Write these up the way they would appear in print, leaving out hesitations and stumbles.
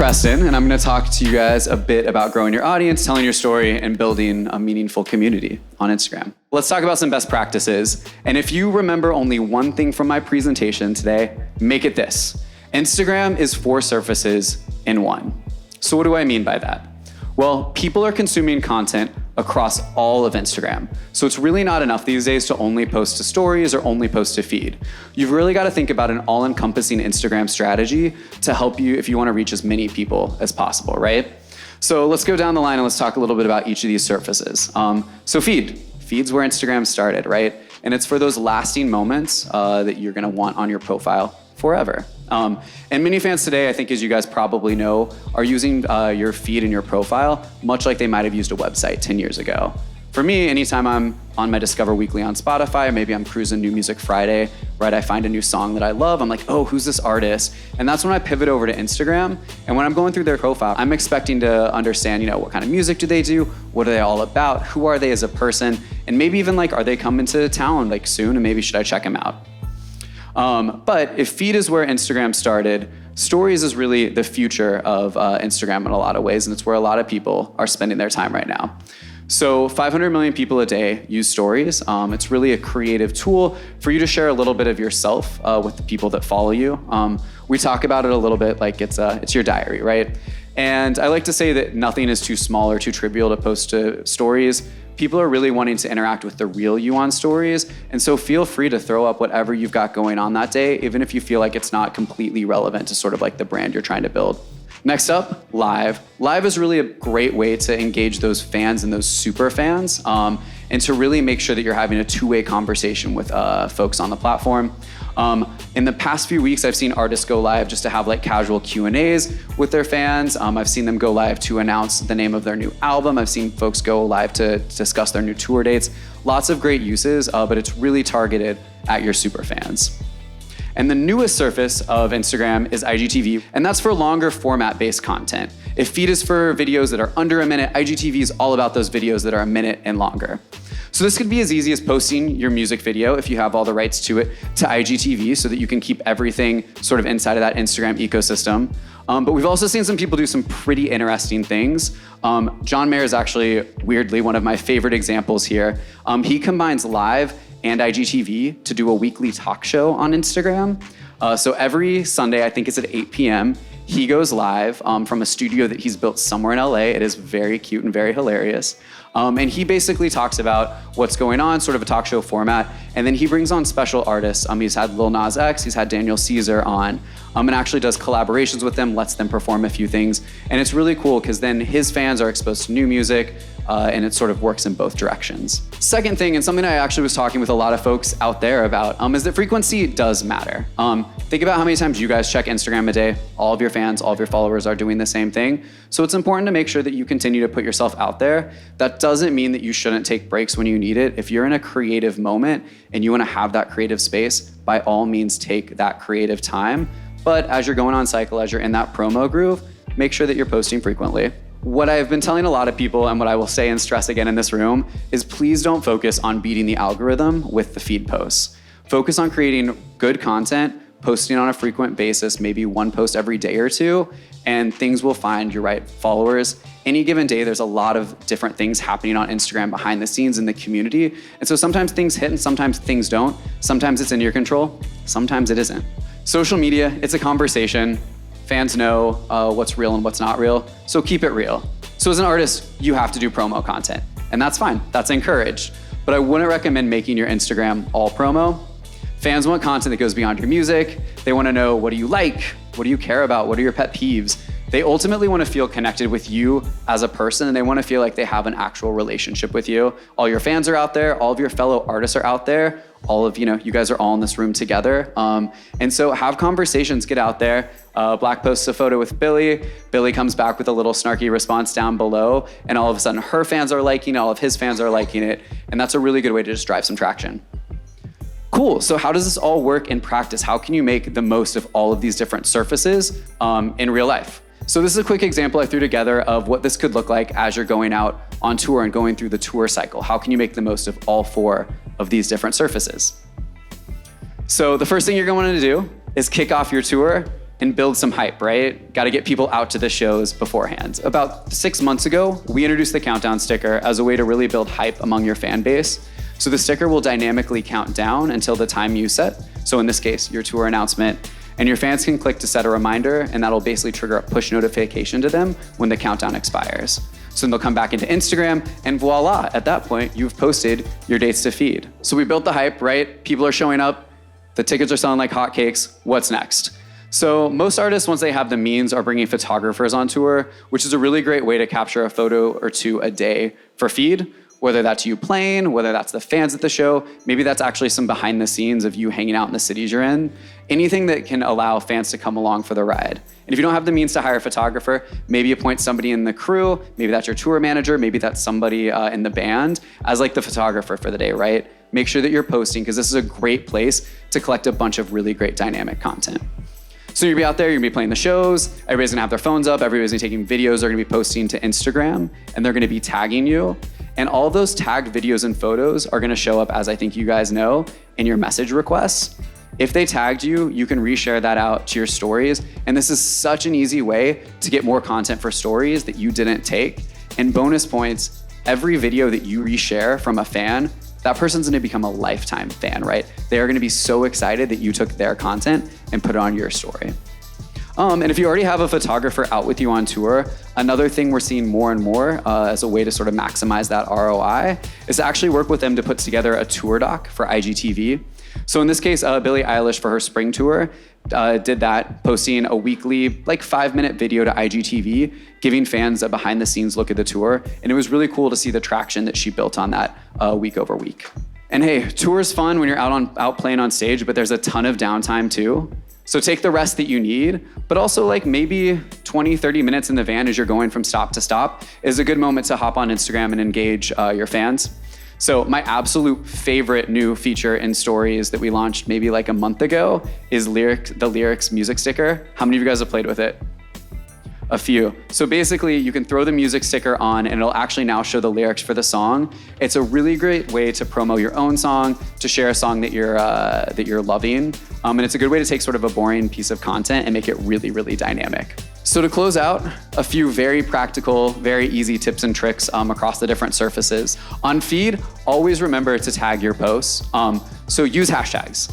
Preston, and I'm going to talk to you guys a bit about growing your audience, telling your story, and building a meaningful community on Instagram. Let's talk about some best practices. And if you remember only one thing from my presentation today, make it this. Instagram is 4 surfaces in one. So what do I mean by that? Well, people are consuming content across all of Instagram. So it's really not enough these days to only post to stories or only post to feed. You've really got to think about an all-encompassing Instagram strategy to help you if you want to reach as many people as possible, right? So let's go down the line and let's talk a little bit about each of these surfaces. So feed. Feed's where Instagram started, right? And it's for those lasting moments that you're going to want on your profile forever. And many fans today, I think as you guys probably know, are using your feed and your profile much like they might have used a website 10 years ago. For me, anytime I'm on my Discover Weekly on Spotify, or maybe I'm cruising New Music Friday, right, I find a new song that I love, I'm like, oh, who's this artist? And that's when I pivot over to Instagram. And when I'm going through their profile, I'm expecting to understand, what kind of music do they do? What are they all about? Who are they as a person? And maybe even are they coming to town soon? And maybe should I check them out? But if feed is where Instagram started, stories is really the future of Instagram in a lot of ways, and it's where a lot of people are spending their time right now. So 500 million people a day use stories. It's really a creative tool for you to share a little bit of yourself with the people that follow you. We talk about it a little bit like it's your diary, right? And I like to say that nothing is too small or too trivial to post to stories. People are really wanting to interact with the real you on stories, and so feel free to throw up whatever you've got going on that day, even if you feel like it's not completely relevant to sort of the brand you're trying to build. Next up, live. Live is really a great way to engage those fans and those super fans, and to really make sure that you're having a two-way conversation with folks on the platform. In the past few weeks, I've seen artists go live just to have casual Q&As with their fans. I've seen them go live to announce the name of their new album. I've seen folks go live to discuss their new tour dates. Lots of great uses, but it's really targeted at your super fans. And the newest surface of Instagram is IGTV, and that's for longer format-based content. If feed is for videos that are under a minute, IGTV is all about those videos that are a minute and longer. So this could be as easy as posting your music video, if you have all the rights to it, to IGTV so that you can keep everything sort of inside of that Instagram ecosystem. But we've also seen some people do some pretty interesting things. John Mayer is actually, weirdly, one of my favorite examples here. He combines live and IGTV to do a weekly talk show on Instagram. So every Sunday, I think it's at 8 p.m., he goes live from a studio that he's built somewhere in LA. It is very cute and very hilarious. And he basically talks about what's going on, sort of a talk show format. And then he brings on special artists. He's had Lil Nas X, he's had Daniel Caesar on, and actually does collaborations with them, lets them perform a few things. And it's really cool because then his fans are exposed to new music, and it sort of works in both directions. Second thing, and something I actually was talking with a lot of folks out there about, is that frequency does matter. Think about how many times you guys check Instagram a day. All of your fans, all of your followers are doing the same thing. So it's important to make sure that you continue to put yourself out there. That doesn't mean that you shouldn't take breaks when you need it. If you're in a creative moment and you want to have that creative space, by all means take that creative time. But as you're going on cycle, as you're in that promo groove, make sure that you're posting frequently. What I've been telling a lot of people, and what I will say and stress again in this room, is please don't focus on beating the algorithm with the feed posts. Focus on creating good content, posting on a frequent basis, maybe one post every day or two, and things will find your right followers. Any given day, there's a lot of different things happening on Instagram behind the scenes in the community. And so sometimes things hit and sometimes things don't. Sometimes it's in your control, sometimes it isn't. Social media, it's a conversation. Fans know what's real and what's not real, so keep it real. So as an artist, you have to do promo content, and that's fine, that's encouraged. But I wouldn't recommend making your Instagram all promo. Fans want content that goes beyond your music. They want to know, what do you like? What do you care about? What are your pet peeves? They ultimately want to feel connected with you as a person, and they want to feel like they have an actual relationship with you. All your fans are out there, all of your fellow artists are out there, all of, you guys are all in this room together. And so have conversations, get out there. Black posts a photo with Billy. Billy comes back with a little snarky response down below, and all of a sudden her fans are liking it, all of his fans are liking it, and that's a really good way to just drive some traction. Cool, so how does this all work in practice? How can you make the most of all of these different surfaces in real life? So this is a quick example I threw together of what this could look like as you're going out on tour and going through the tour cycle. How can you make the most of all 4 of these different surfaces? So the first thing you're going to do is kick off your tour and build some hype, right? Got to get people out to the shows beforehand. About 6 months ago, we introduced the countdown sticker as a way to really build hype among your fan base. So the sticker will dynamically count down until the time you set. So in this case, your tour announcement, and your fans can click to set a reminder, and that'll basically trigger a push notification to them when the countdown expires. So then they'll come back into Instagram, and voila, at that point, you've posted your dates to feed. So we built the hype, right? People are showing up, the tickets are selling like hotcakes. What's next? So most artists, once they have the means, are bringing photographers on tour, which is a really great way to capture a photo or two a day for feed, whether that's you playing, whether that's the fans at the show, maybe that's actually some behind the scenes of you hanging out in the cities you're in, anything that can allow fans to come along for the ride. And if you don't have the means to hire a photographer, maybe appoint somebody in the crew, maybe that's your tour manager, maybe that's somebody in the band as like the photographer for the day, right? Make sure that you're posting, because this is a great place to collect a bunch of really great dynamic content. So you're gonna be out there, you're gonna be playing the shows, everybody's gonna have their phones up, everybody's gonna be taking videos, they're gonna be posting to Instagram, and they're gonna be tagging you. And all those tagged videos and photos are gonna show up, as I think you guys know, in your message requests. If they tagged you, you can reshare that out to your stories. And this is such an easy way to get more content for stories that you didn't take. And bonus points, every video that you reshare from a fan, that person's gonna become a lifetime fan, right? They are gonna be so excited that you took their content and put it on your story. And if you already have a photographer out with you on tour, another thing we're seeing more and more as a way to sort of maximize that ROI is to actually work with them to put together a tour doc for IGTV. So in this case, Billie Eilish for her spring tour did that, posting a weekly, like 5-minute video to IGTV, giving fans a behind the scenes look at the tour. And it was really cool to see the traction that she built on that week over week. And hey, tour is fun when you're out playing on stage, but there's a ton of downtime too. So take the rest that you need, but also like maybe 20, 30 minutes in the van as you're going from stop to stop is a good moment to hop on Instagram and engage your fans. So my absolute favorite new feature in stories that we launched maybe like a month ago is the lyrics music sticker. How many of you guys have played with it? A few. So basically you can throw the music sticker on and it'll actually now show the lyrics for the song. It's a really great way to promo your own song, to share a song that you're loving. And it's a good way to take sort of a boring piece of content and make it really, really dynamic. So to close out, a few very practical, very easy tips and tricks across the different surfaces. On feed, always remember to tag your posts. So use hashtags.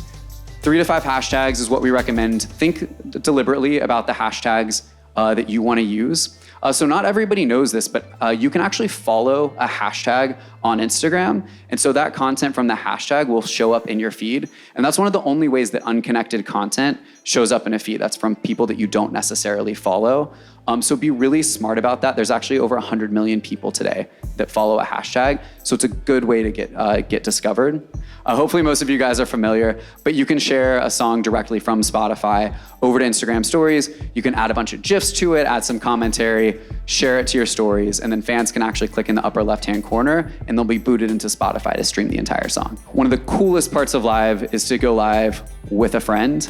3 to 5 hashtags is what we recommend. Think deliberately about the hashtags that you want to use. So not everybody knows this, but you can actually follow a hashtag on Instagram. And so that content from the hashtag will show up in your feed. And that's one of the only ways that unconnected content shows up in a feed. That's from people that you don't necessarily follow. So be really smart about that. There's actually over 100 million people today that follow a hashtag. So it's a good way to get discovered. Hopefully most of you guys are familiar, but you can share a song directly from Spotify over to Instagram stories. You can add a bunch of GIFs to it, add some commentary, share it to your stories, and then fans can actually click in the upper left-hand corner and they'll be booted into Spotify to stream the entire song. One of the coolest parts of live is to go live with a friend.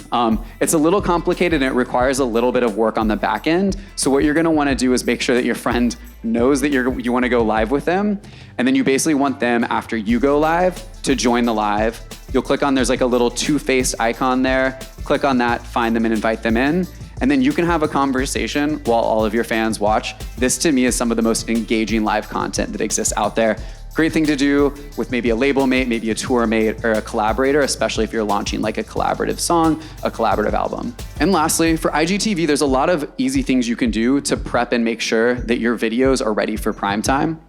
It's a little complicated and it requires a little bit of work on the back end. So what you're gonna wanna do is make sure that your friend knows that you wanna go live with them. And then you basically want them, after you go live, to join the live. You'll click on, there's like a little two-faced icon there. Click on that, find them and invite them in. And then you can have a conversation while all of your fans watch. This to me is some of the most engaging live content that exists out there. Great thing to do with maybe a label mate, maybe a tour mate, or a collaborator, especially if you're launching like a collaborative song, a collaborative album. And lastly, for IGTV, there's a lot of easy things you can do to prep and make sure that your videos are ready for prime time.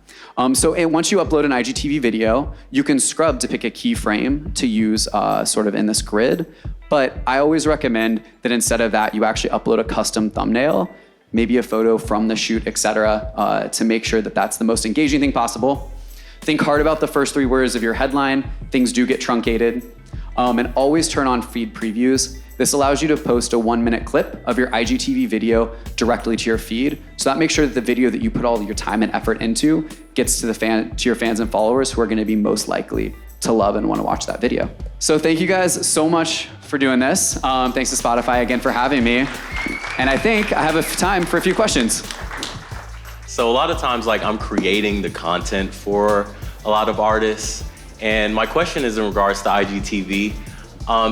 So once you upload an IGTV video, you can scrub to pick a keyframe to use sort of in this grid. But I always recommend that instead of that, you actually upload a custom thumbnail, maybe a photo from the shoot, etc., to make sure that that's the most engaging thing possible. Think hard about the first 3 words of your headline. Things do get truncated. And always turn on feed previews. This allows you to post a 1-minute clip of your IGTV video directly to your feed. So that makes sure that the video that you put all your time and effort into gets to your fans and followers who are gonna be most likely to love and wanna watch that video. So thank you guys so much for doing this. Thanks to Spotify again for having me. And I think I have time for a few questions. So a lot of times, like, I'm creating the content for a lot of artists. And my question is in regards to IGTV.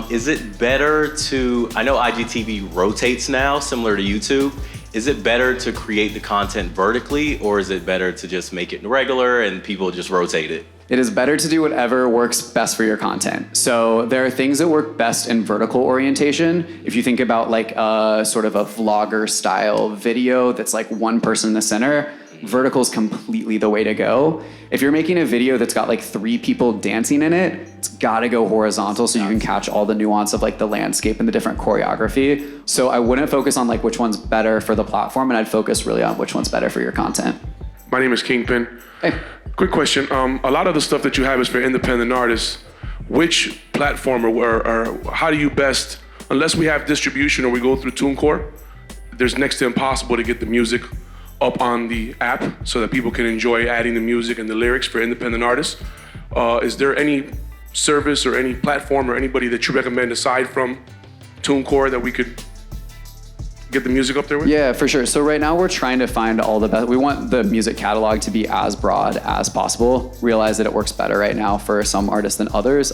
Is it better to, I know IGTV rotates now, similar to YouTube. Is it better to create the content vertically, or is it better to just make it regular and people just rotate it? It is better to do whatever works best for your content. So there are things that work best in vertical orientation. If you think about like a sort of a vlogger style video that's like one person in the center, vertical is completely the way to go. If you're making a video that's got like 3 people dancing in it, it's gotta go horizontal so you can catch all the nuance of like the landscape and the different choreography. So I wouldn't focus on like which one's better for the platform, and I'd focus really on which one's better for your content. My name is Kingpin. Hey. Quick question. A lot of the stuff that you have is for independent artists. Which platform or how do you best, unless we have distribution or we go through TuneCore, there's next to impossible to get the music up on the app so that people can enjoy adding the music and the lyrics for independent artists. Is there any service or any platform or anybody that you recommend aside from TuneCore that we could get the music up there with? Yeah, for sure. So right now we're trying to find all the best. We want the music catalog to be as broad as possible. Realize that it works better right now for some artists than others.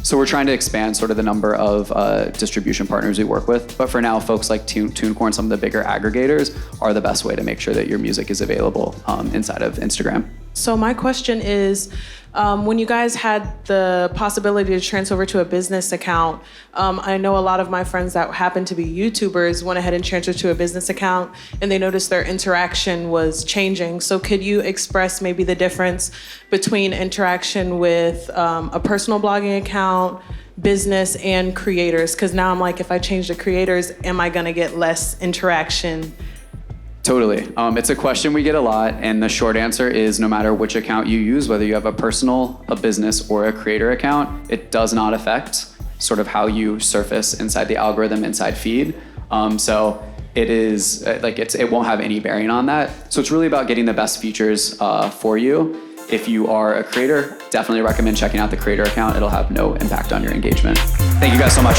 So we're trying to expand sort of the number of distribution partners we work with. But for now, folks like TuneCore and some of the bigger aggregators are the best way to make sure that your music is available inside of Instagram. So my question is, when you guys had the possibility to transfer over to a business account, I know a lot of my friends that happen to be YouTubers went ahead and transferred to a business account, and they noticed their interaction was changing. So could you express maybe the difference between interaction with a personal blogging account, business, and creators? Because now I'm like, if I change the creators, am I gonna get less interaction? Totally. It's a question we get a lot, and the short answer is no matter which account you use, whether you have a personal, a business, or a creator account, it does not affect sort of how you surface inside the algorithm, inside feed. So it is it won't have any bearing on that. So it's really about getting the best features for you. If you are a creator, definitely recommend checking out the creator account. It'll have no impact on your engagement. Thank you guys so much.